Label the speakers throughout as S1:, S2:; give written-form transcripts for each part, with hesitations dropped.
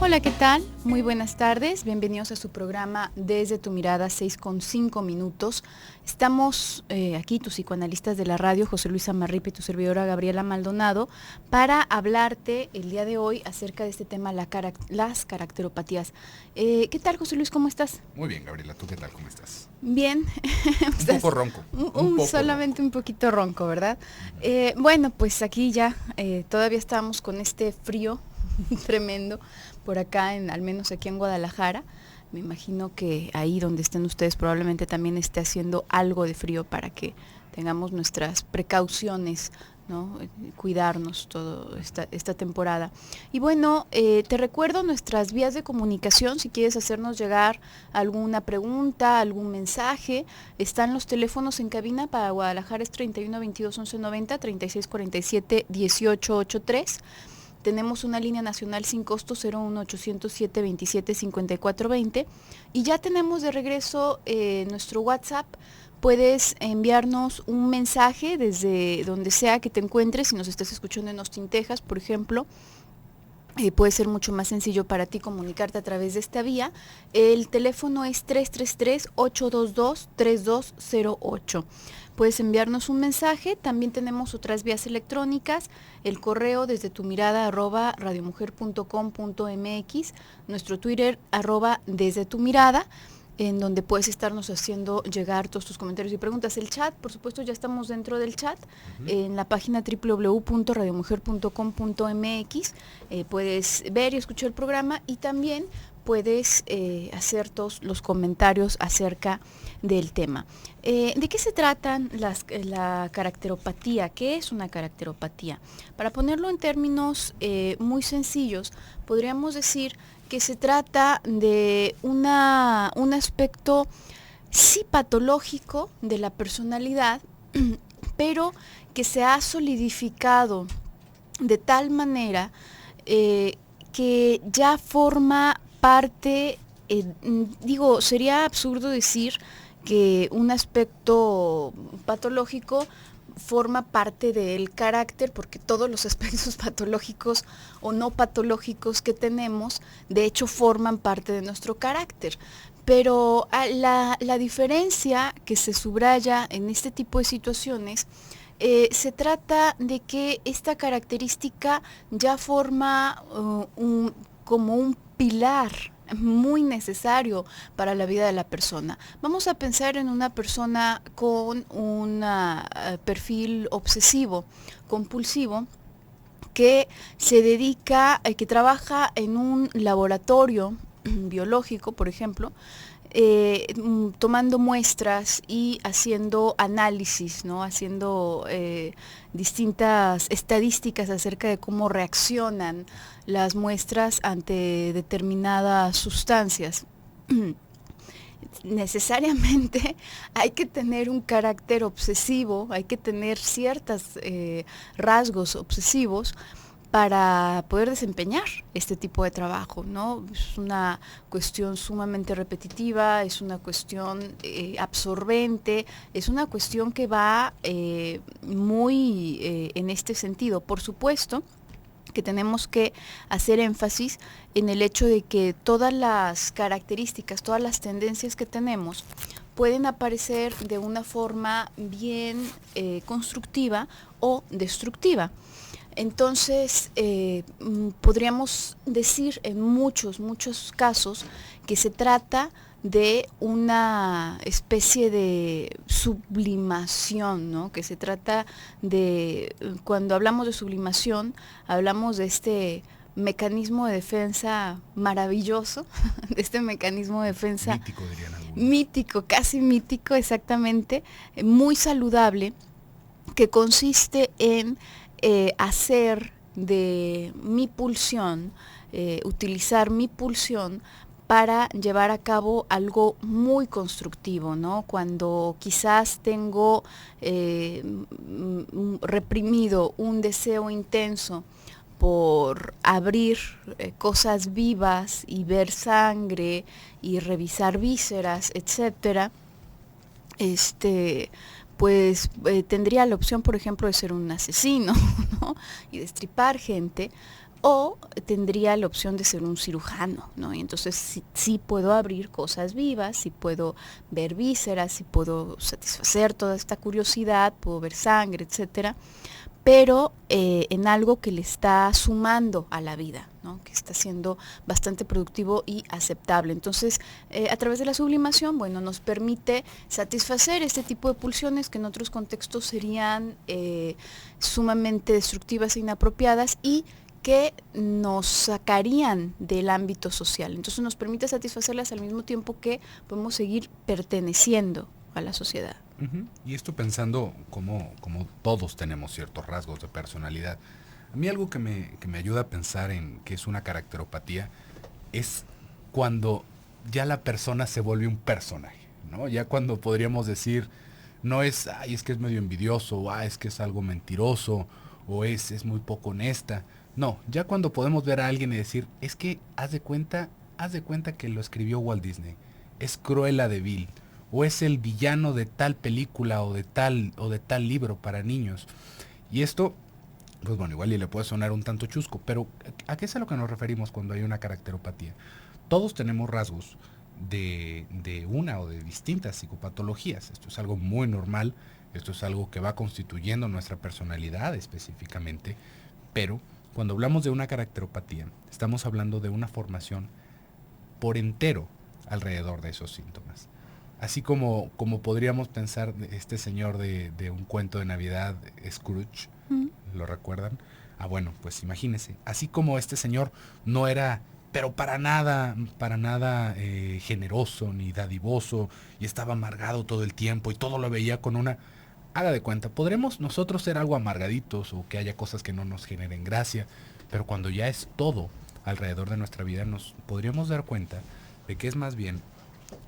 S1: Hola, ¿qué tal? Muy buenas tardes, bienvenidos a su programa Desde tu Mirada, 6:05. Estamos aquí, tus psicoanalistas de la radio, José Luis Amarripa y tu servidora Gabriela Maldonado, para hablarte el día de hoy acerca de este tema, las caracteropatías. ¿Qué tal, José Luis? ¿Cómo estás?
S2: Muy bien, Gabriela, ¿tú qué tal? ¿Cómo estás?
S1: Bien.
S2: Un poco ronco.
S1: Solamente un poquito ronco, ¿verdad? Bueno, pues aquí ya todavía estamos con este frío tremendo por acá, al menos aquí en Guadalajara. Me imagino que ahí donde estén ustedes probablemente también esté haciendo algo de frío para que tengamos nuestras precauciones, ¿no? Cuidarnos toda esta temporada. Y bueno, te recuerdo nuestras vías de comunicación. Si quieres hacernos llegar alguna pregunta, algún mensaje, están los teléfonos en cabina. Para Guadalajara es 31 22 11 90, 36 47 18 83. Tenemos una línea nacional sin costo 01 807 27 54 20 y ya tenemos de regreso nuestro WhatsApp. Puedes enviarnos un mensaje desde donde sea que te encuentres. Si nos estás escuchando en Austin, Texas, por ejemplo, puede ser mucho más sencillo para ti comunicarte a través de esta vía. El teléfono es 333-822-3208. Puedes enviarnos un mensaje. También tenemos otras vías electrónicas, el correo desde tu mirada @radiomujer.com.mx, nuestro Twitter @desde tu mirada, en donde puedes estarnos haciendo llegar todos tus comentarios y preguntas. El chat, por supuesto, ya estamos dentro del chat, en la página www.radiomujer.com.mx. Puedes ver y escuchar el programa y también puedes hacer todos los comentarios acerca del tema. ¿De qué se tratan la caracteropatía? ¿Qué es una caracteropatía? Para ponerlo en términos muy sencillos, podríamos decir que se trata de un aspecto sí patológico de la personalidad, pero que se ha solidificado de tal manera que ya forma parte, sería absurdo decir que un aspecto patológico forma parte del carácter, porque todos los aspectos patológicos o no patológicos que tenemos, de hecho, forman parte de nuestro carácter. Pero la diferencia que se subraya en este tipo de situaciones, se trata de que esta característica ya forma como un pilar muy necesario para la vida de la persona. Vamos a pensar en una persona con un perfil obsesivo, compulsivo, que se dedica, que trabaja en un laboratorio biológico, por ejemplo, tomando muestras y haciendo análisis, ¿no? Haciendo distintas estadísticas acerca de cómo reaccionan las muestras ante determinadas sustancias. Necesariamente hay que tener un carácter obsesivo, hay que tener ciertos rasgos obsesivos para poder desempeñar este tipo de trabajo, ¿no? Es una cuestión sumamente repetitiva, es una cuestión absorbente, es una cuestión que va muy en este sentido. Por supuesto que tenemos que hacer énfasis en el hecho de que todas las características, todas las tendencias que tenemos pueden aparecer de una forma bien constructiva o destructiva. Entonces, podríamos decir en muchos casos que se trata de una especie de sublimación, ¿no? Que se trata de, cuando hablamos de sublimación, hablamos de este mecanismo de defensa maravilloso, de este mecanismo de defensa
S2: mítico, dirían algunos.
S1: Mítico, casi mítico, exactamente, muy saludable, que consiste en hacer de mi pulsión, utilizar mi pulsión para llevar a cabo algo muy constructivo, ¿no? Cuando quizás tengo reprimido un deseo intenso por abrir cosas vivas y ver sangre y revisar vísceras, etcétera, pues tendría la opción, por ejemplo, de ser un asesino, ¿no? Y destripar gente, o tendría la opción de ser un cirujano, ¿no? Y entonces sí puedo abrir cosas vivas, sí puedo ver vísceras, sí puedo satisfacer toda esta curiosidad, puedo ver sangre, etcétera, pero en algo que le está sumando a la vida, ¿no? Que está siendo bastante productivo y aceptable. Entonces, a través de la sublimación, bueno, nos permite satisfacer este tipo de pulsiones que en otros contextos serían sumamente destructivas e inapropiadas y que nos sacarían del ámbito social. Entonces nos permite satisfacerlas al mismo tiempo que podemos seguir perteneciendo a la sociedad.
S2: Y esto pensando como todos tenemos ciertos rasgos de personalidad. A mí algo que me ayuda a pensar en qué es una caracteropatía es cuando ya la persona se vuelve un personaje, ¿no? Ya cuando podríamos decir, no es, ay, es que es medio envidioso, o es que es algo mentiroso, o es muy poco honesta. No, ya cuando podemos ver a alguien y decir, es que haz de cuenta que lo escribió Walt Disney, es Cruella de Vil, o es el villano de tal película o de tal libro para niños. Y esto, pues bueno, igual y le puede sonar un tanto chusco, pero ¿a qué es a lo que nos referimos cuando hay una caracteropatía? Todos tenemos rasgos de una o de distintas psicopatologías. Esto es algo muy normal, esto es algo que va constituyendo nuestra personalidad específicamente, pero cuando hablamos de una caracteropatía, estamos hablando de una formación por entero alrededor de esos síntomas. Así como podríamos pensar de este señor de un cuento de Navidad, Scrooge, ¿lo recuerdan? Bueno, pues imagínense, así como este señor no era, pero para nada generoso ni dadivoso, y estaba amargado todo el tiempo y todo lo veía con una... Haga de cuenta, podremos nosotros ser algo amargaditos o que haya cosas que no nos generen gracia, pero cuando ya es todo alrededor de nuestra vida, nos podríamos dar cuenta de que es más bien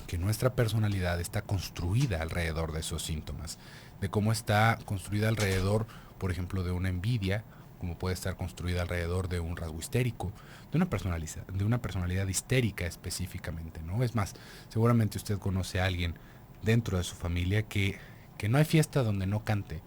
S2: que nuestra personalidad está construida alrededor de esos síntomas, de cómo está construida alrededor, por ejemplo, de una envidia, como puede estar construida alrededor de un rasgo histérico, de una personalidad histérica específicamente, ¿no? Es más, seguramente usted conoce a alguien dentro de su familia que no hay fiesta donde no cante,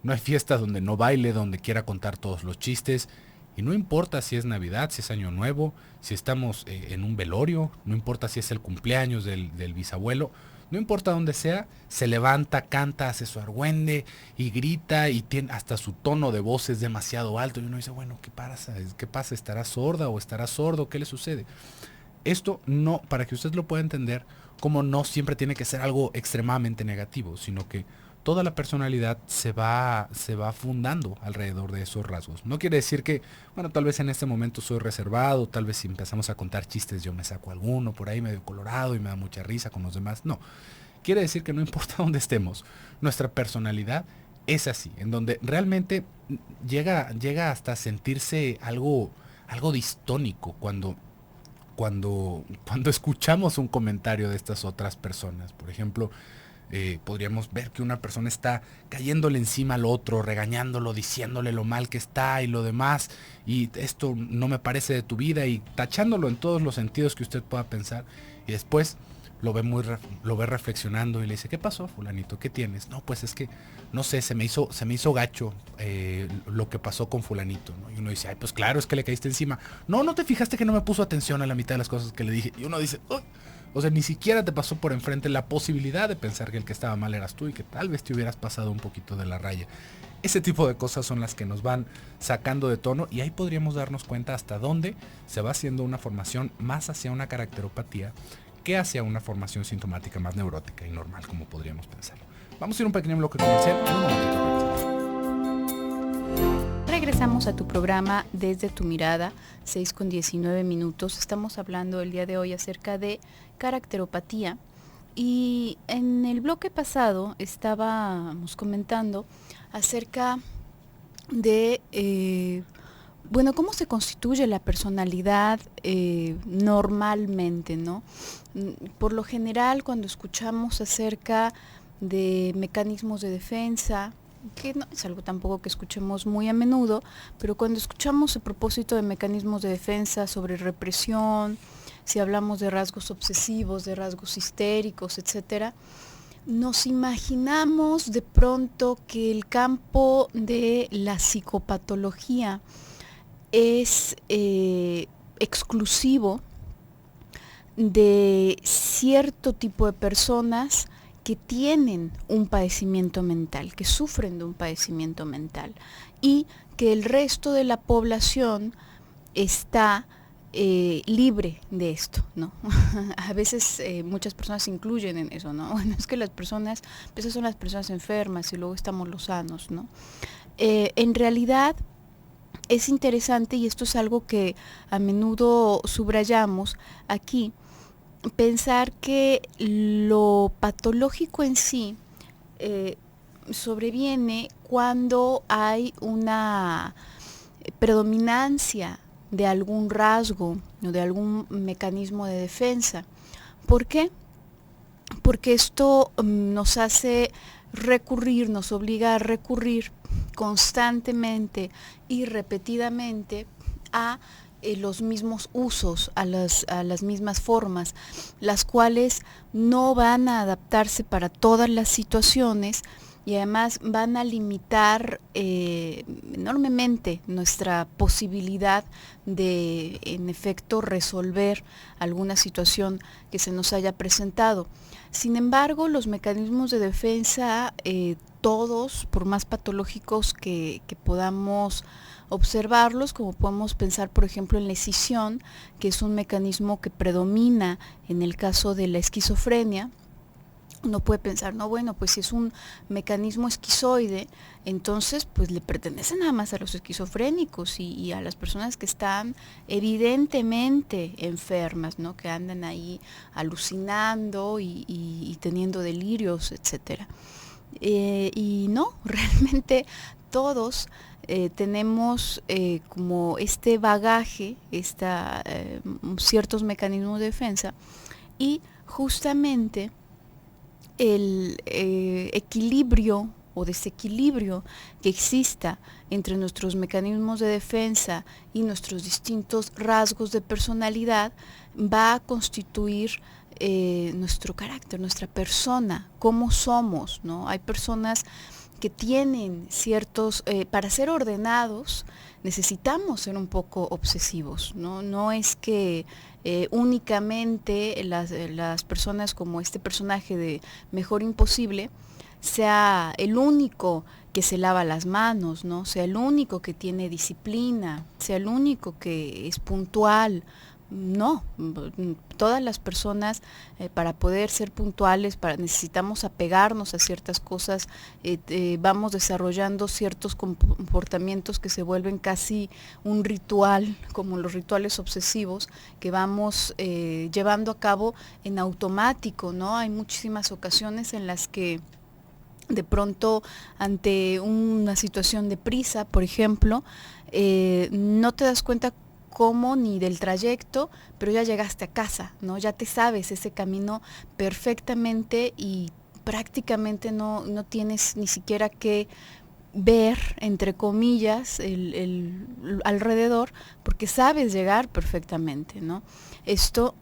S2: no hay fiesta donde no baile, donde quiera contar todos los chistes. Y no importa si es Navidad, si es Año Nuevo, si estamos en un velorio, no importa si es el cumpleaños del bisabuelo, no importa dónde sea, se levanta, canta, hace su argüende y grita y tiene hasta su tono de voz es demasiado alto. Y uno dice, bueno, ¿qué pasa? ¿Estará sorda o estará sordo? ¿Qué le sucede? Esto no, para que usted lo pueda entender, como no siempre tiene que ser algo extremadamente negativo, sino que toda la personalidad se va fundando alrededor de esos rasgos. No quiere decir que, bueno, tal vez en este momento soy reservado, tal vez si empezamos a contar chistes yo me saco alguno por ahí medio colorado y me da mucha risa con los demás. No, quiere decir que no importa dónde estemos, nuestra personalidad es así, en donde realmente llega hasta sentirse algo distónico cuando escuchamos un comentario de estas otras personas. Por ejemplo, podríamos ver que una persona está cayéndole encima al otro, regañándolo, diciéndole lo mal que está y lo demás, y esto no me parece de tu vida, y tachándolo en todos los sentidos que usted pueda pensar, y después lo ve reflexionando y le dice, ¿qué pasó, fulanito? ¿Qué tienes? No, pues es que, no sé, se me hizo gacho lo que pasó con fulanito, ¿no? Y uno dice, ay, pues claro, es que le caíste encima. No te fijaste que no me puso atención a la mitad de las cosas que le dije. Y uno dice, uy. O sea, ni siquiera te pasó por enfrente la posibilidad de pensar que el que estaba mal eras tú y que tal vez te hubieras pasado un poquito de la raya. Ese tipo de cosas son las que nos van sacando de tono, y ahí podríamos darnos cuenta hasta dónde se va haciendo una formación más hacia una caracteropatía que hacia una formación sintomática más neurótica y normal, como podríamos pensar. Vamos a ir a un pequeño bloque comercial. En un momentito
S1: regresamos a tu programa Desde tu Mirada, 6:19. Estamos hablando el día de hoy acerca de caracteropatía, y en el bloque pasado estábamos comentando acerca de cómo se constituye la personalidad normalmente, ¿no? Por lo general, cuando escuchamos acerca de mecanismos de defensa, que no es algo tampoco que escuchemos muy a menudo, pero cuando escuchamos a propósito de mecanismos de defensa, sobre represión, si hablamos de rasgos obsesivos, de rasgos histéricos, etcétera, nos imaginamos de pronto que el campo de la psicopatología es exclusivo de cierto tipo de personas que tienen un padecimiento mental, que sufren de un padecimiento mental, y que el resto de la población está libre de esto, ¿no? A veces muchas personas se incluyen en eso, ¿no? Bueno, es que las personas, pues esas son las personas enfermas y luego estamos los sanos, ¿no? En realidad es interesante, y esto es algo que a menudo subrayamos aquí, pensar que lo patológico en sí sobreviene cuando hay una predominancia de algún rasgo o de algún mecanismo de defensa. ¿Por qué? Porque esto nos hace recurrir, nos obliga a recurrir constantemente y repetidamente a los mismos usos, a las mismas formas, las cuales no van a adaptarse para todas las situaciones y además van a limitar enormemente nuestra posibilidad de, en efecto, resolver alguna situación que se nos haya presentado. Sin embargo, los mecanismos de defensa, todos, por más patológicos que podamos observarlos, como podemos pensar, por ejemplo, en la escisión, que es un mecanismo que predomina en el caso de la esquizofrenia. Uno puede pensar, no, bueno, pues si es un mecanismo esquizoide, entonces pues le pertenece nada más a los esquizofrénicos y a las personas que están evidentemente enfermas, ¿no? Que andan ahí alucinando y teniendo delirios, etcétera. Y no, realmente todos tenemos como este bagaje, ciertos mecanismos de defensa, y justamente el equilibrio o desequilibrio que exista entre nuestros mecanismos de defensa y nuestros distintos rasgos de personalidad va a constituir nuestro carácter, nuestra persona, cómo somos, ¿no? Hay personas que tienen ciertos, para ser ordenados necesitamos ser un poco obsesivos, ¿no? No es que únicamente las personas como este personaje de Mejor Imposible sea el único que se lava las manos, ¿no? Sea el único que tiene disciplina, sea el único que es puntual. No, todas las personas para poder ser puntuales, necesitamos apegarnos a ciertas cosas, vamos desarrollando ciertos comportamientos que se vuelven casi un ritual, como los rituales obsesivos, que vamos llevando a cabo en automático, ¿no? Hay muchísimas ocasiones en las que de pronto ante una situación de prisa, por ejemplo, no te das cuenta cómo ni del trayecto, pero ya llegaste a casa, ¿no? Ya te sabes ese camino perfectamente y prácticamente no tienes ni siquiera que ver, entre comillas, el alrededor, porque sabes llegar perfectamente, ¿no? Esto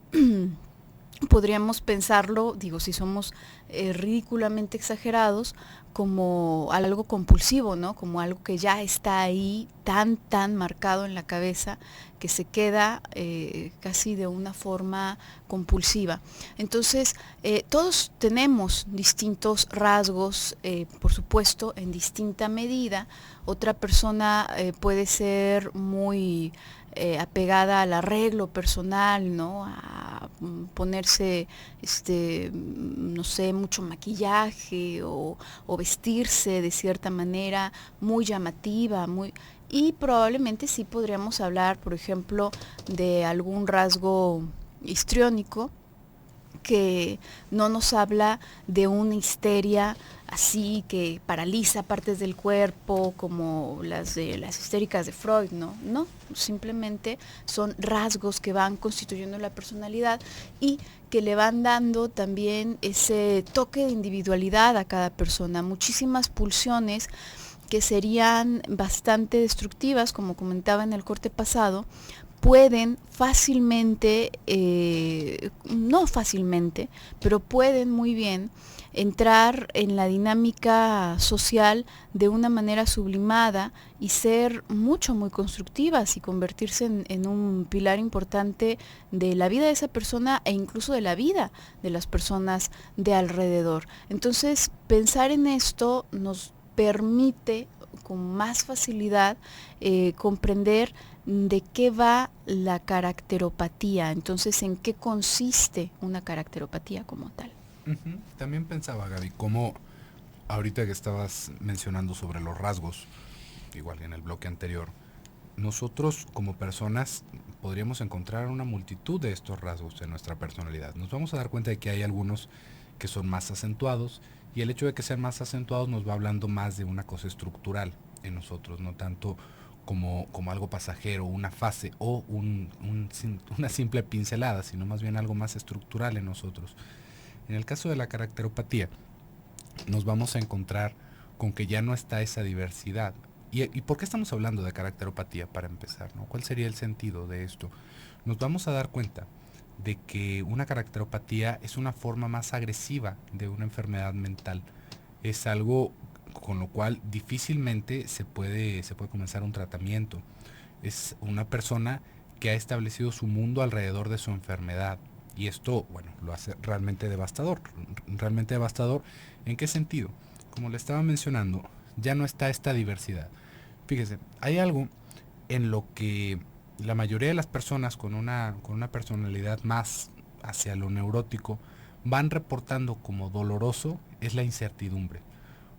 S1: podríamos pensarlo, digo, si somos ridículamente exagerados, como algo compulsivo, ¿no? Como algo que ya está ahí tan marcado en la cabeza que se queda casi de una forma compulsiva. Entonces, todos tenemos distintos rasgos, por supuesto, en distinta medida. Otra persona puede ser muy apegada al arreglo personal, ¿no? A ponerse, no sé, mucho maquillaje o vestirse de cierta manera muy llamativa, y probablemente sí podríamos hablar, por ejemplo, de algún rasgo histriónico que no nos habla de una histeria así que paraliza partes del cuerpo como las histéricas de Freud, ¿no? No, simplemente son rasgos que van constituyendo la personalidad y que le van dando también ese toque de individualidad a cada persona. Muchísimas pulsiones que serían bastante destructivas, como comentaba en el corte pasado, pueden fácilmente, no fácilmente, pero pueden muy bien entrar en la dinámica social de una manera sublimada y ser muy constructivas y convertirse en un pilar importante de la vida de esa persona e incluso de la vida de las personas de alrededor. Entonces, pensar en esto nos permite con más facilidad comprender de qué va la caracteropatía, entonces en qué consiste una caracteropatía como tal.
S2: También pensaba, Gaby, como ahorita que estabas mencionando sobre los rasgos, igual que en el bloque anterior, nosotros como personas podríamos encontrar una multitud de estos rasgos en nuestra personalidad. Nos vamos a dar cuenta de que hay algunos que son más acentuados, y el hecho de que sean más acentuados nos va hablando más de una cosa estructural en nosotros, no tanto como algo pasajero, una fase o una simple pincelada, sino más bien algo más estructural en nosotros. En el caso de la caracteropatía, nos vamos a encontrar con que ya no está esa diversidad. ¿Y por qué estamos hablando de caracteropatía para empezar, ¿no? ¿Cuál sería el sentido de esto? Nos vamos a dar cuenta de que una caracteropatía es una forma más agresiva de una enfermedad mental. Es algo con lo cual difícilmente se puede comenzar un tratamiento. Es una persona que ha establecido su mundo alrededor de su enfermedad. Y esto, bueno, lo hace realmente devastador. Realmente devastador, ¿en qué sentido? Como le estaba mencionando, ya no está esta diversidad. Fíjese, hay algo en lo que la mayoría de las personas con una personalidad más hacia lo neurótico van reportando como doloroso, es la incertidumbre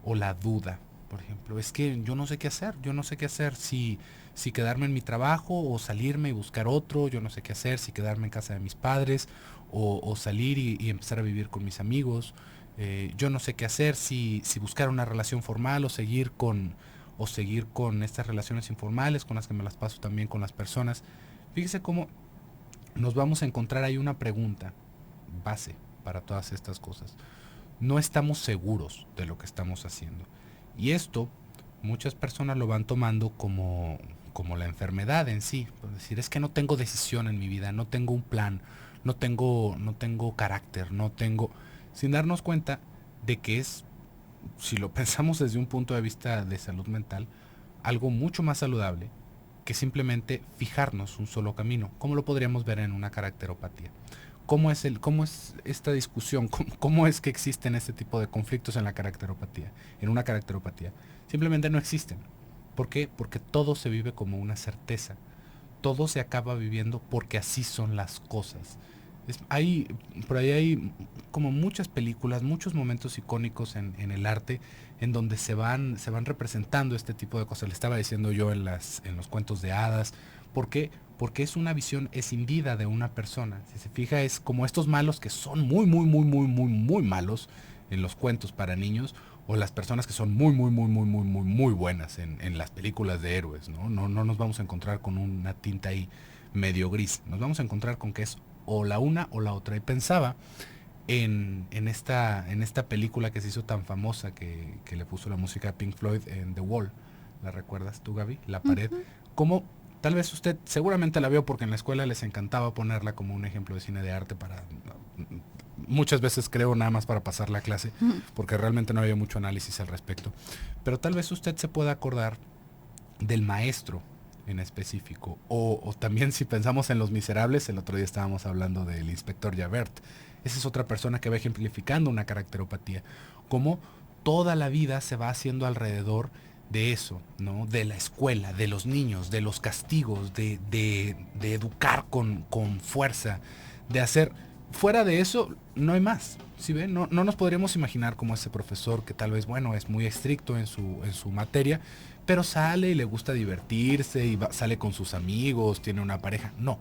S2: o la duda. Por ejemplo, es que yo no sé qué hacer, si quedarme en mi trabajo o salirme y buscar otro, yo no sé qué hacer, si quedarme en casa de mis padres o salir y empezar a vivir con mis amigos, yo no sé qué hacer, si buscar una relación formal o seguir con estas relaciones informales con las que me las paso también con las personas. Fíjese cómo nos vamos a encontrar ahí una pregunta base para todas estas cosas. No estamos seguros de lo que estamos haciendo. Y esto muchas personas lo van tomando como la enfermedad en sí. Por decir, es que no tengo decisión en mi vida, no tengo un plan, no tengo carácter, sin darnos cuenta de que es, si lo pensamos desde un punto de vista de salud mental, algo mucho más saludable que simplemente fijarnos un solo camino, como lo podríamos ver en una caracteropatía. ¿Cómo es esta discusión? ¿Cómo es que existen este tipo de conflictos en la caracteropatía? En una caracteropatía. Simplemente no existen. ¿Por qué? Porque todo se vive como una certeza. Todo se acaba viviendo porque así son las cosas. Por ahí hay como muchas películas, muchos momentos icónicos en el arte en donde se van representando este tipo de cosas. Le estaba diciendo yo en los cuentos de hadas. ¿Por qué? Porque es una visión escindida de una persona. Si se fija, es como estos malos que son muy malos en los cuentos para niños, o las personas que son muy buenas en las películas de héroes, ¿no? No nos vamos a encontrar con una tinta ahí medio gris. Nos vamos a encontrar con que es o la una o la otra. Y pensaba en esta película que se hizo tan famosa que le puso la música a Pink Floyd, en The Wall. ¿La recuerdas tú, Gaby? La pared. Como tal vez usted seguramente la vio porque en la escuela les encantaba ponerla como un ejemplo de cine de arte para... Muchas veces creo nada más para pasar la clase, porque realmente no había mucho análisis al respecto. Pero tal vez usted se pueda acordar del maestro en específico. O también si pensamos en Los Miserables, el otro día estábamos hablando del inspector Javert. Esa es otra persona que va ejemplificando una caracteropatía. Como toda la vida se va haciendo alrededor de eso, ¿no? De la escuela, de los niños, de los castigos, de educar con fuerza, de hacer... Fuera de eso, no hay más. ¿Sí ven? No nos podríamos imaginar como ese profesor que tal vez, bueno, es muy estricto en su materia, pero sale y le gusta divertirse y sale con sus amigos, tiene una pareja. No,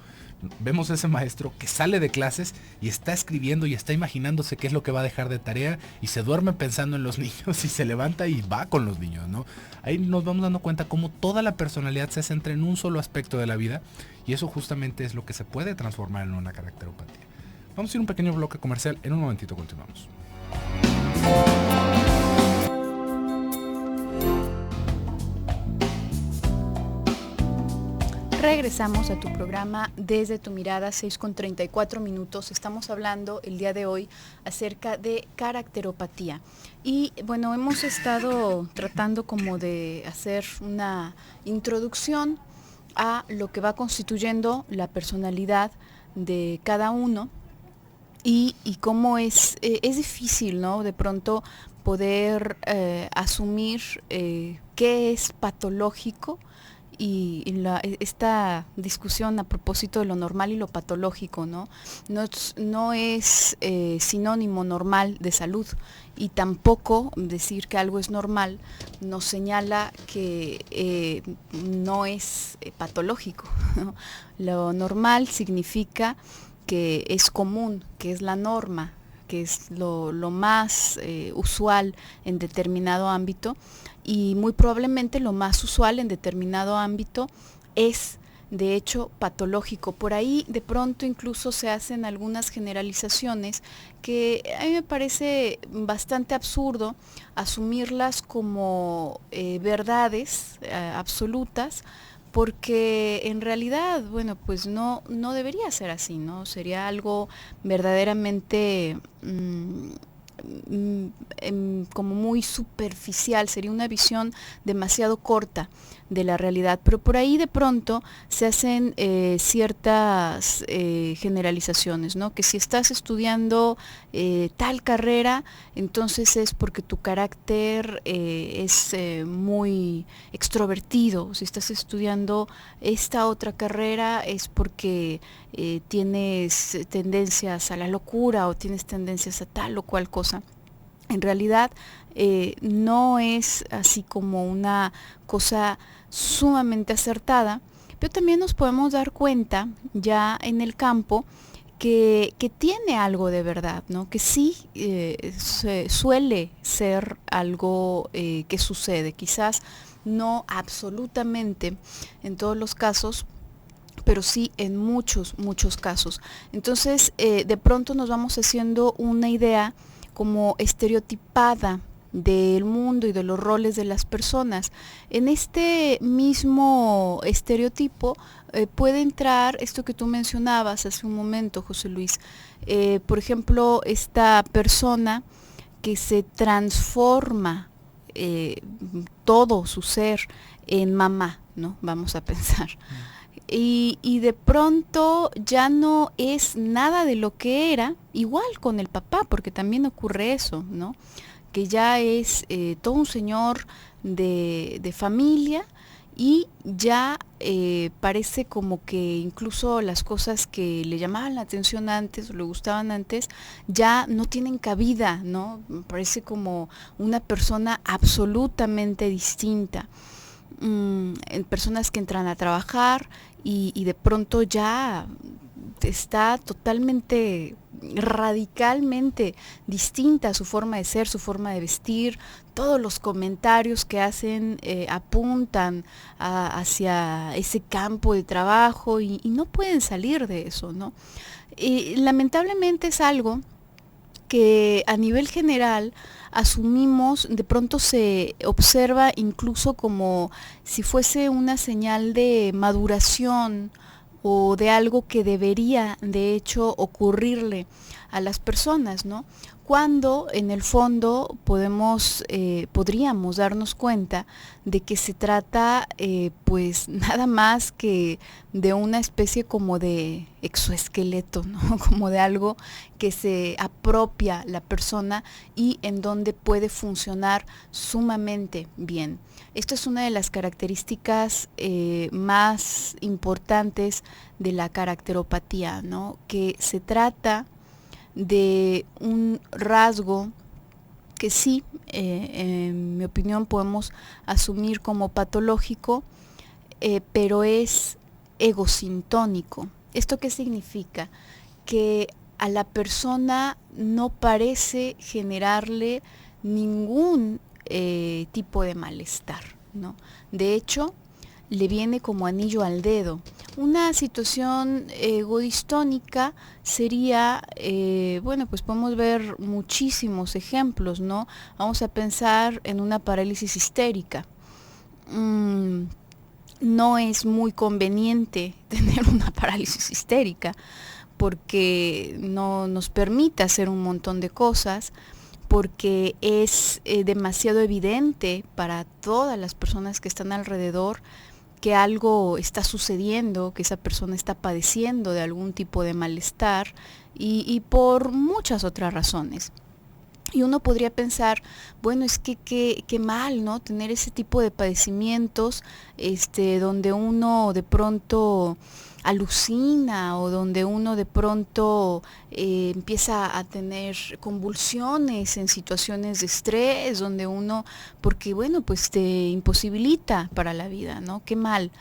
S2: vemos a ese maestro que sale de clases y está escribiendo y está imaginándose qué es lo que va a dejar de tarea y se duerme pensando en los niños y se levanta y va con los niños, ¿no? Ahí nos vamos dando cuenta cómo toda la personalidad se centra en un solo aspecto de la vida, y eso justamente es lo que se puede transformar en una caracteropatía. Vamos a ir a un pequeño bloque comercial, en un momentito continuamos.
S1: Regresamos a tu programa Desde tu Mirada, 6:34. Estamos hablando el día de hoy acerca de caracteropatía. Y bueno, hemos estado tratando como de hacer una introducción a lo que va constituyendo la personalidad de cada uno y cómo es difícil, ¿no? De pronto poder asumir qué es patológico. Y esta discusión a propósito de lo normal y lo patológico, ¿no? No es sinónimo normal de salud, y tampoco decir que algo es normal nos señala que no es patológico, ¿no? Lo normal significa que es común, que es la norma, que es lo más usual en determinado ámbito, y muy probablemente lo más usual en determinado ámbito es, de hecho, patológico. Por ahí de pronto incluso se hacen algunas generalizaciones que a mí me parece bastante absurdo asumirlas como verdades absolutas, porque en realidad, bueno, pues no debería ser así, ¿no? Sería algo verdaderamente como muy superficial, sería una visión demasiado corta de la realidad, pero por ahí de pronto se hacen ciertas generalizaciones, ¿no? Que si estás estudiando tal carrera, entonces es porque tu carácter es muy extrovertido. Si estás estudiando esta otra carrera es porque tienes tendencias a la locura o tienes tendencias a tal o cual cosa. En realidad no es así como una cosa sumamente acertada, pero también nos podemos dar cuenta ya en el campo que tiene algo de verdad, ¿no? Que sí suele ser algo que sucede, quizás no absolutamente en todos los casos, pero sí en muchos casos. Entonces, de pronto nos vamos haciendo una idea como estereotipada del mundo y de los roles de las personas. En este mismo estereotipo puede entrar esto que tú mencionabas hace un momento, José Luis. Por ejemplo, esta persona que se transforma todo su ser en mamá, ¿no? Vamos a pensar. Y de pronto ya no es nada de lo que era, igual con el papá, porque también ocurre eso, ¿no? Que ya es todo un señor de familia, y ya parece como que incluso las cosas que le llamaban la atención antes o le gustaban antes ya no tienen cabida, ¿no? Parece como una persona absolutamente distinta. En personas que entran a trabajar y de pronto ya está totalmente, radicalmente distinta su forma de ser, su forma de vestir. Todos los comentarios que hacen apuntan hacia ese campo de trabajo y no pueden salir de eso, ¿no? Lamentablemente es algo que a nivel general asumimos, de pronto se observa incluso como si fuese una señal de maduración o de algo que debería de hecho ocurrirle a las personas, ¿no? Cuando en el fondo podríamos darnos cuenta de que se trata pues nada más que de una especie como de exoesqueleto, ¿no? Como de algo que se apropia la persona y en donde puede funcionar sumamente bien. Esto es una de las características más importantes de la caracteropatía, ¿no? Que se trata de un rasgo que sí, en mi opinión, podemos asumir como patológico, pero es egosintónico. ¿Esto qué significa? Que a la persona no parece generarle ningún tipo de malestar, ¿no? De hecho, le viene como anillo al dedo. Una situación egodistónica sería, bueno, pues podemos ver muchísimos ejemplos, ¿no? Vamos a pensar en una parálisis histérica. no es muy conveniente tener una parálisis histérica porque no nos permite hacer un montón de cosas, porque es demasiado evidente para todas las personas que están alrededor que algo está sucediendo, que esa persona está padeciendo de algún tipo de malestar y por muchas otras razones. Y uno podría pensar, bueno, es que qué mal, ¿no? Tener ese tipo de padecimientos, donde uno de pronto alucina o donde uno de pronto empieza a tener convulsiones en situaciones de estrés, donde uno, porque bueno, pues te imposibilita para la vida, ¿no? Qué mal.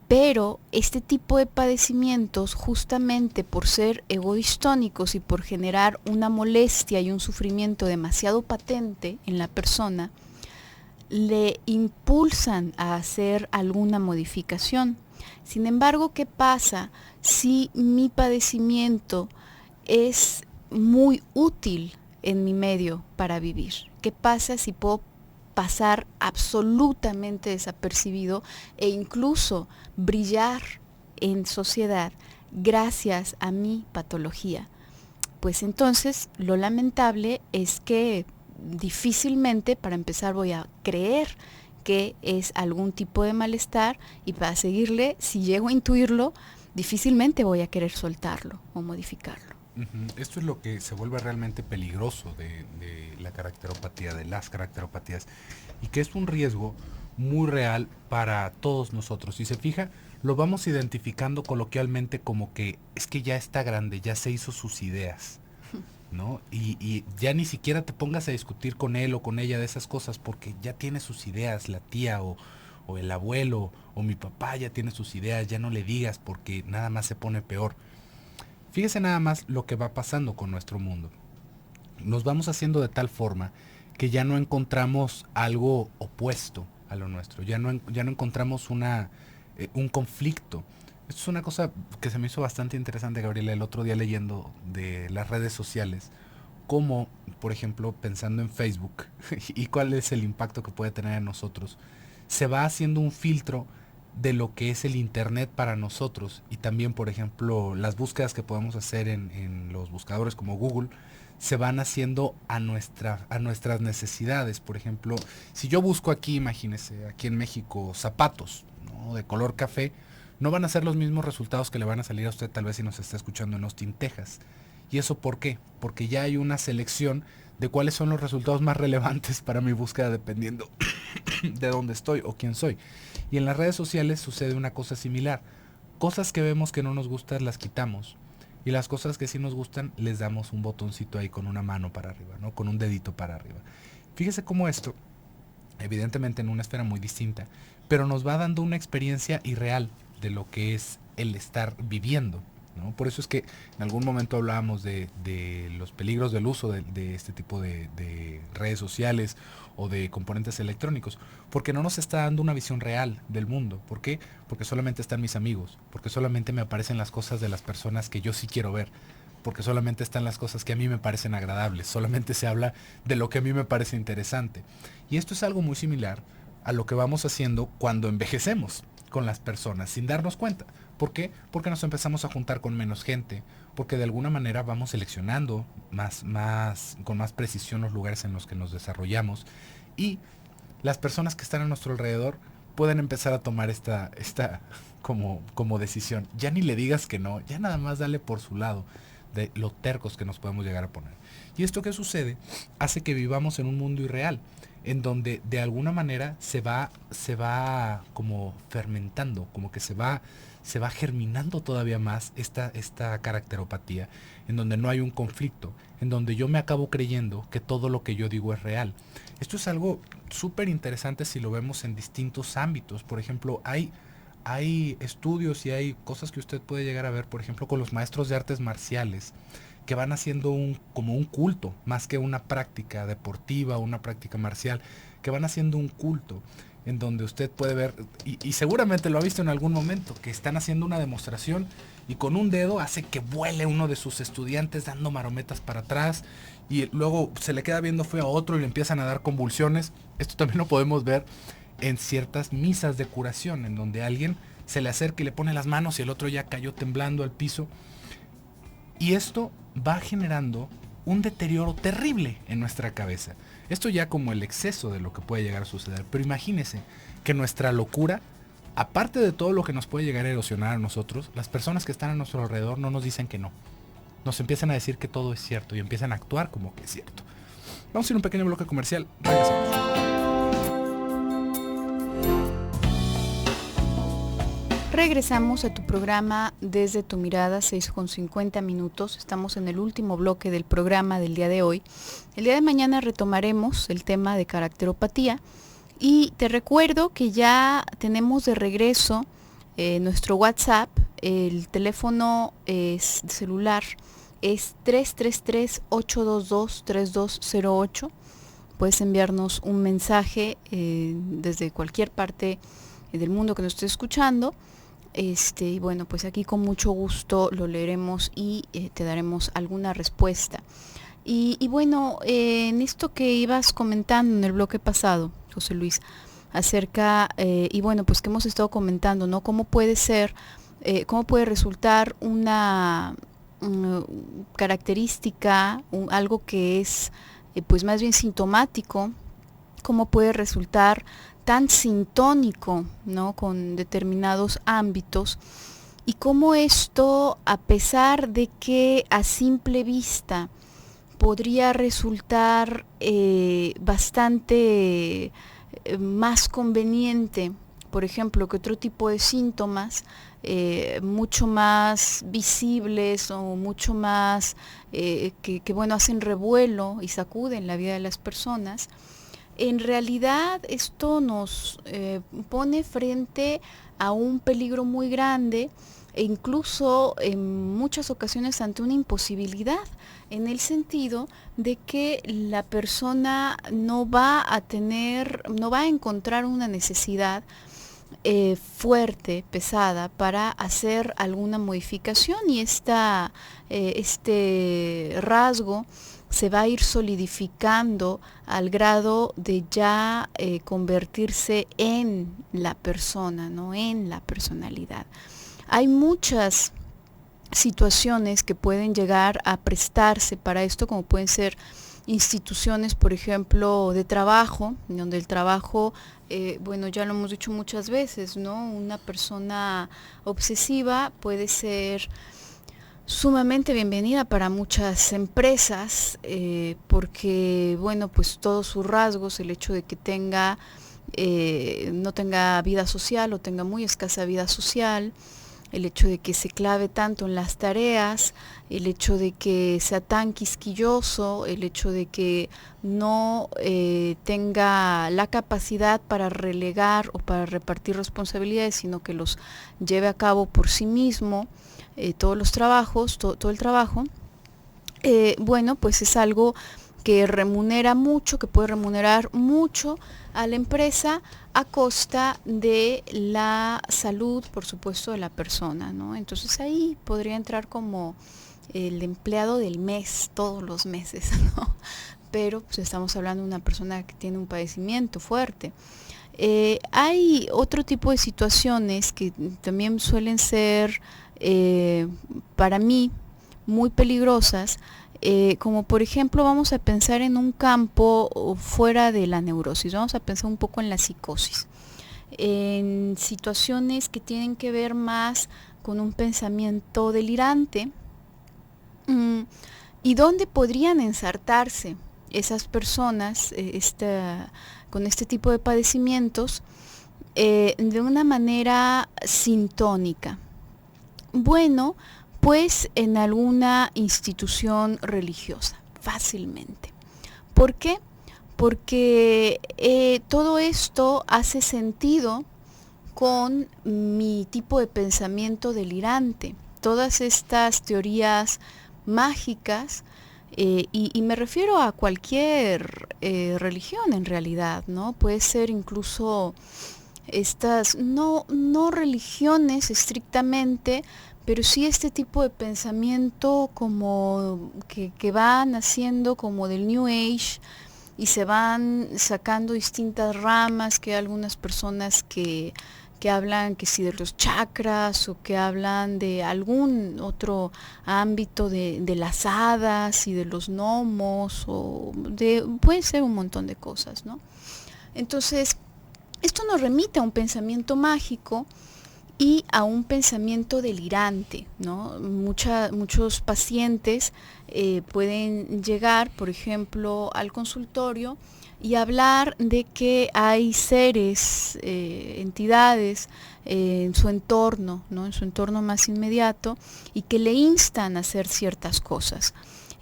S1: Pero este tipo de padecimientos, justamente por ser egodistónicos y por generar una molestia y un sufrimiento demasiado patente en la persona, le impulsan a hacer alguna modificación. Sin embargo, ¿qué pasa si mi padecimiento es muy útil en mi medio para vivir? ¿Qué pasa si puedo pasar absolutamente desapercibido e incluso brillar en sociedad gracias a mi patología? Pues entonces lo lamentable es que difícilmente, para empezar, voy a creer que es algún tipo de malestar, y para seguirle, si llego a intuirlo, difícilmente voy a querer soltarlo o modificarlo.
S2: Esto es lo que se vuelve realmente peligroso de la caracteropatía, de las caracteropatías, y que es un riesgo muy real para todos nosotros. Si se fija, lo vamos identificando coloquialmente como que es que ya está grande, ya se hizo sus ideas, ¿no? Y ya ni siquiera te pongas a discutir con él o con ella de esas cosas, porque ya tiene sus ideas, la tía o el abuelo o mi papá ya tiene sus ideas, ya no le digas porque nada más se pone peor. Fíjese nada más lo que va pasando con nuestro mundo. Nos vamos haciendo de tal forma que ya no encontramos algo opuesto a lo nuestro, ya no encontramos un conflicto. Esto es una cosa que se me hizo bastante interesante, Gabriela, el otro día leyendo de las redes sociales, como, por ejemplo, pensando en Facebook y cuál es el impacto que puede tener en nosotros, se va haciendo un filtro de lo que es el internet para nosotros, y también, por ejemplo, las búsquedas que podemos hacer en los buscadores como Google se van haciendo a nuestras necesidades. Por ejemplo, si yo busco aquí, imagínese, aquí en México, zapatos, ¿no?, de color café, no van a ser los mismos resultados que le van a salir a usted tal vez si nos está escuchando en Austin, Texas. ¿Y eso por qué? Porque ya hay una selección de cuáles son los resultados más relevantes para mi búsqueda dependiendo de dónde estoy o quién soy. Y en las redes sociales sucede una cosa similar. Cosas que vemos que no nos gustan las quitamos, y las cosas que sí nos gustan les damos un botoncito ahí con una mano para arriba, ¿no?, con un dedito para arriba. Fíjese cómo esto, evidentemente en una esfera muy distinta, pero nos va dando una experiencia irreal de lo que es el estar viviendo, ¿no? Por eso es que en algún momento hablábamos de los peligros del uso de este tipo de redes sociales o de componentes electrónicos, porque no nos está dando una visión real del mundo. ¿Por qué? Porque solamente están mis amigos, porque solamente me aparecen las cosas de las personas que yo sí quiero ver, porque solamente están las cosas que a mí me parecen agradables, solamente se habla de lo que a mí me parece interesante. Y esto es algo muy similar a lo que vamos haciendo cuando envejecemos con las personas, sin darnos cuenta. ¿Por qué? Porque nos empezamos a juntar con menos gente, porque de alguna manera vamos seleccionando con más precisión los lugares en los que nos desarrollamos, y las personas que están a nuestro alrededor pueden empezar a tomar esta como decisión. Ya ni le digas que no, ya nada más dale por su lado, de lo tercos que nos podemos llegar a poner. Y esto que sucede hace que vivamos en un mundo irreal, en donde de alguna manera se va como fermentando, como que se va germinando todavía más esta caracteropatía, en donde no hay un conflicto, en donde yo me acabo creyendo que todo lo que yo digo es real. Esto es algo súper interesante si lo vemos en distintos ámbitos. Por ejemplo, hay estudios y hay cosas que usted puede llegar a ver, por ejemplo, con los maestros de artes marciales, que van haciendo como un culto, más que una práctica deportiva o una práctica marcial, que van haciendo un culto, en donde usted puede ver, y seguramente lo ha visto en algún momento, que están haciendo una demostración y con un dedo hace que vuele uno de sus estudiantes dando marometas para atrás, y luego se le queda viendo feo a otro y le empiezan a dar convulsiones. Esto también lo podemos ver en ciertas misas de curación, en donde alguien se le acerca y le pone las manos y el otro ya cayó temblando al piso. Y esto va generando un deterioro terrible en nuestra cabeza. Esto ya como el exceso de lo que puede llegar a suceder. Pero imagínense que nuestra locura, aparte de todo lo que nos puede llegar a erosionar a nosotros, las personas que están a nuestro alrededor no nos dicen que no. Nos empiezan a decir que todo es cierto y empiezan a actuar como que es cierto. Vamos a ir a un pequeño bloque comercial. Regresamos.
S1: Regresamos a tu programa Desde tu Mirada, 6:50. Estamos en el último bloque del programa del día de hoy. El día de mañana retomaremos el tema de caracteropatía y te recuerdo que ya tenemos de regreso nuestro WhatsApp. El teléfono celular es 333-822-3208. Puedes enviarnos un mensaje desde cualquier parte del mundo que nos esté escuchando. Y bueno, pues aquí con mucho gusto lo leeremos y te daremos alguna respuesta. Y bueno, en esto que ibas comentando en el bloque pasado, José Luis, acerca, y bueno, pues que hemos estado comentando, ¿no? Cómo puede ser, cómo puede resultar una característica, algo que es pues más bien sintomático, cómo puede resultar tan sintónico, ¿no? Con determinados ámbitos, y cómo esto, a pesar de que a simple vista podría resultar bastante más conveniente, por ejemplo, que otro tipo de síntomas mucho más visibles o mucho más que bueno, hacen revuelo y sacuden la vida de las personas. En realidad esto nos pone frente a un peligro muy grande e incluso en muchas ocasiones ante una imposibilidad, en el sentido de que la persona no va a encontrar una necesidad fuerte, pesada, para hacer alguna modificación, y este rasgo se va a ir solidificando al grado de ya convertirse en la persona, ¿no? En la personalidad. Hay muchas situaciones que pueden llegar a prestarse para esto, como pueden ser instituciones, por ejemplo, de trabajo, donde el trabajo, bueno, ya lo hemos dicho muchas veces, ¿no? Una persona obsesiva puede ser sumamente bienvenida para muchas empresas, porque, bueno, pues todos sus rasgos, el hecho de que no tenga vida social o tenga muy escasa vida social, el hecho de que se clave tanto en las tareas, el hecho de que sea tan quisquilloso, el hecho de que no tenga la capacidad para relegar o para repartir responsabilidades, sino que los lleve a cabo por sí mismo, todos los trabajos, todo el trabajo, bueno, pues es algo que remunera mucho, que puede remunerar mucho a la empresa a costa de la salud, por supuesto, de la persona, ¿no? Entonces ahí podría entrar como el empleado del mes, todos los meses, ¿no? Pero pues estamos hablando de una persona que tiene un padecimiento fuerte. Hay otro tipo de situaciones que también suelen ser, para mí, muy peligrosas, como por ejemplo vamos a pensar en un campo fuera de la neurosis, vamos a pensar un poco en la psicosis, en situaciones que tienen que ver más con un pensamiento delirante, y dónde podrían ensartarse esas personas con este tipo de padecimientos de una manera sintónica. Bueno, pues en alguna institución religiosa, fácilmente. ¿Por qué? Porque todo esto hace sentido con mi tipo de pensamiento delirante. Todas estas teorías mágicas, y me refiero a cualquier religión en realidad, ¿no? Puede ser incluso estas, no religiones estrictamente, pero sí este tipo de pensamiento como que van haciendo como del New Age, y se van sacando distintas ramas, que hay algunas personas que hablan que si de los chakras o que hablan de algún otro ámbito de las hadas y de los gnomos o puede ser un montón de cosas, ¿no? Entonces, esto nos remite a un pensamiento mágico y a un pensamiento delirante, ¿no? Muchos pacientes pueden llegar, por ejemplo, al consultorio y hablar de que hay seres, entidades en su entorno, ¿no? En su entorno más inmediato, y que le instan a hacer ciertas cosas.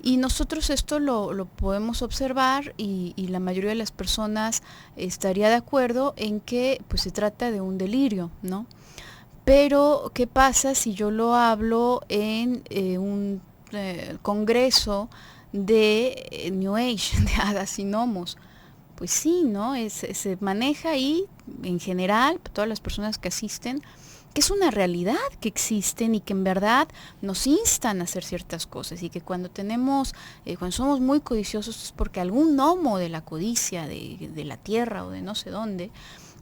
S1: Y nosotros esto lo podemos observar y la mayoría de las personas estaría de acuerdo en que pues se trata de un delirio, ¿no? Pero, ¿qué pasa si yo lo hablo en un congreso de New Age, de hadas y gnomos? Pues sí, ¿no? Se maneja ahí, en general, todas las personas que asisten, que es una realidad que existen y que en verdad nos instan a hacer ciertas cosas, y que cuando cuando somos muy codiciosos es porque algún gnomo de la codicia, de la tierra o de no sé dónde,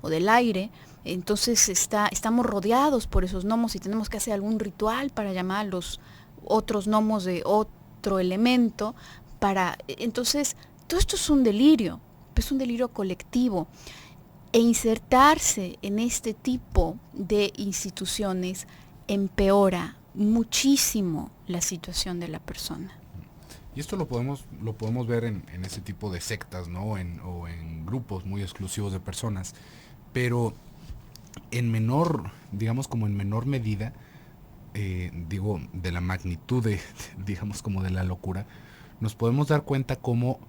S1: o del aire, entonces estamos rodeados por esos gnomos y tenemos que hacer algún ritual para llamar a los otros gnomos de otro elemento, entonces todo esto es un delirio colectivo, e insertarse en este tipo de instituciones empeora muchísimo la situación de la persona.
S2: Y esto lo podemos ver en ese tipo de sectas, ¿no? O en grupos muy exclusivos de personas. Pero en menor, digamos como en menor medida, digo, de la magnitud digamos como de la locura, nos podemos dar cuenta cómo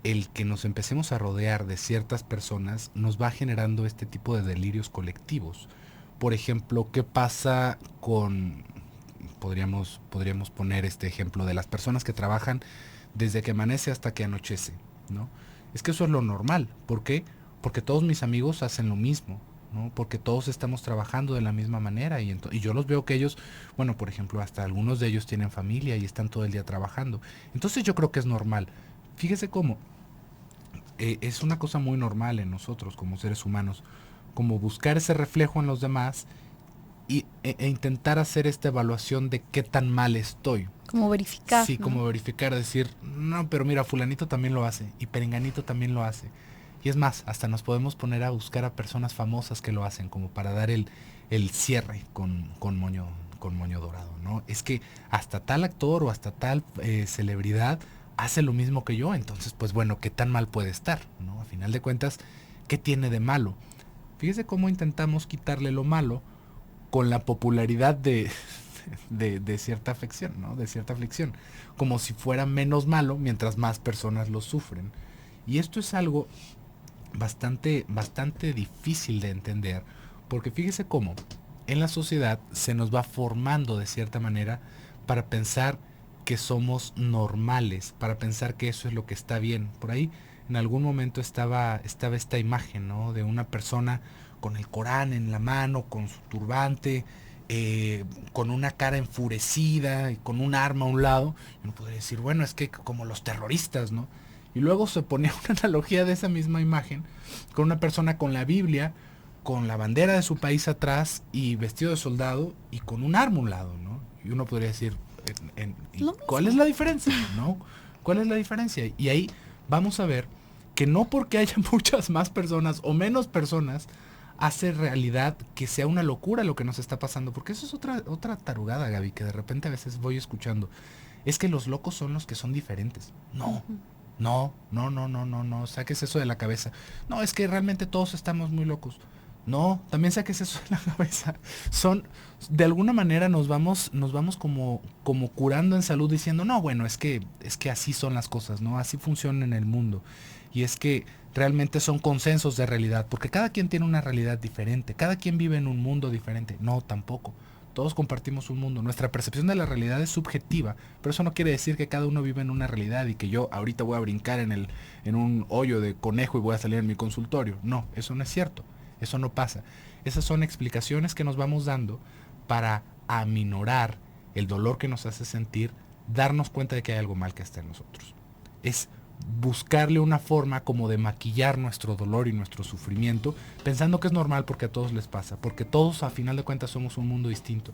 S2: el que nos empecemos a rodear de ciertas personas nos va generando este tipo de delirios colectivos. Por ejemplo, ¿qué pasa con, podríamos poner este ejemplo de las personas que trabajan desde que amanece hasta que anochece, ¿no? Es que eso es lo normal. ¿Por qué? Porque todos mis amigos hacen lo mismo, ¿no? Porque todos estamos trabajando de la misma manera y yo los veo que ellos, bueno, por ejemplo, hasta algunos de ellos tienen familia y están todo el día trabajando. Entonces yo creo que es normal. Fíjese cómo es una cosa muy normal en nosotros como seres humanos, como buscar ese reflejo en los demás e intentar hacer esta evaluación de qué tan mal estoy.
S1: Como verificar.
S2: Sí, ¿no? Como verificar, decir, no, pero mira, fulanito también lo hace y perenganito también lo hace. Y es más, hasta nos podemos poner a buscar a personas famosas que lo hacen, como para dar el cierre con moño dorado, ¿no? Es que hasta tal actor o hasta tal celebridad hace lo mismo que yo, entonces pues bueno, ¿qué tan mal puede estar? ¿No? A final de cuentas, ¿qué tiene de malo? Fíjese cómo intentamos quitarle lo malo con la popularidad de cierta afección, ¿no? De cierta aflicción, como si fuera menos malo mientras más personas lo sufren. Y esto es algo bastante difícil de entender, porque fíjese cómo en la sociedad se nos va formando de cierta manera para pensar que somos normales, para pensar que eso es lo que está bien. Por ahí en algún momento estaba esta imagen, ¿no? De una persona con el Corán en la mano, con su turbante, con una cara enfurecida y con un arma a un lado. Y uno podría decir, bueno, es que como los terroristas, ¿no? Y luego se ponía una analogía de esa misma imagen con una persona con la Biblia, con la bandera de su país atrás y vestido de soldado y con un arma a un lado, ¿no? Y uno podría decir, ¿cuál es la diferencia? ¿No? ¿Cuál es la diferencia? Y ahí vamos a ver que no porque haya muchas más personas o menos personas hace realidad que sea una locura lo que nos está pasando, porque eso es otra tarugada, Gaby, que de repente a veces voy escuchando. Es que los locos son los que son diferentes. No. No, saques eso de la cabeza. No, es que realmente todos estamos muy locos. No, también saques eso de la cabeza. De alguna manera nos vamos como curando en salud diciendo, no, bueno, es que así son las cosas, ¿no? Así funciona en el mundo. Y es que realmente son consensos de realidad, porque cada quien tiene una realidad diferente, cada quien vive en un mundo diferente. No, tampoco. Todos compartimos un mundo. Nuestra percepción de la realidad es subjetiva, pero eso no quiere decir que cada uno vive en una realidad y que yo ahorita voy a brincar en un hoyo de conejo y voy a salir en mi consultorio. No, eso no es cierto. Eso no pasa. Esas son explicaciones que nos vamos dando para aminorar el dolor que nos hace sentir, darnos cuenta de que hay algo mal que está en nosotros. Es buscarle una forma como de maquillar nuestro dolor y nuestro sufrimiento, pensando que es normal porque a todos les pasa, porque todos a final de cuentas somos un mundo distinto.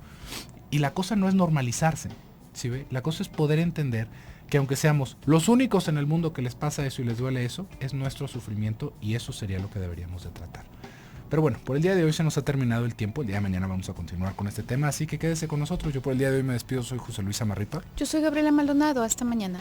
S2: Y la cosa no es normalizarse, ¿sí ve? La cosa es poder entender que aunque seamos los únicos en el mundo que les pasa eso y les duele eso, es nuestro sufrimiento y eso sería lo que deberíamos de tratar. Pero bueno, por el día de hoy se nos ha terminado el tiempo. El día de mañana vamos a continuar con este tema, así que quédese con nosotros. Yo por el día de hoy me despido, soy José Luis Amarripa.
S1: Yo soy Gabriela Maldonado, hasta mañana.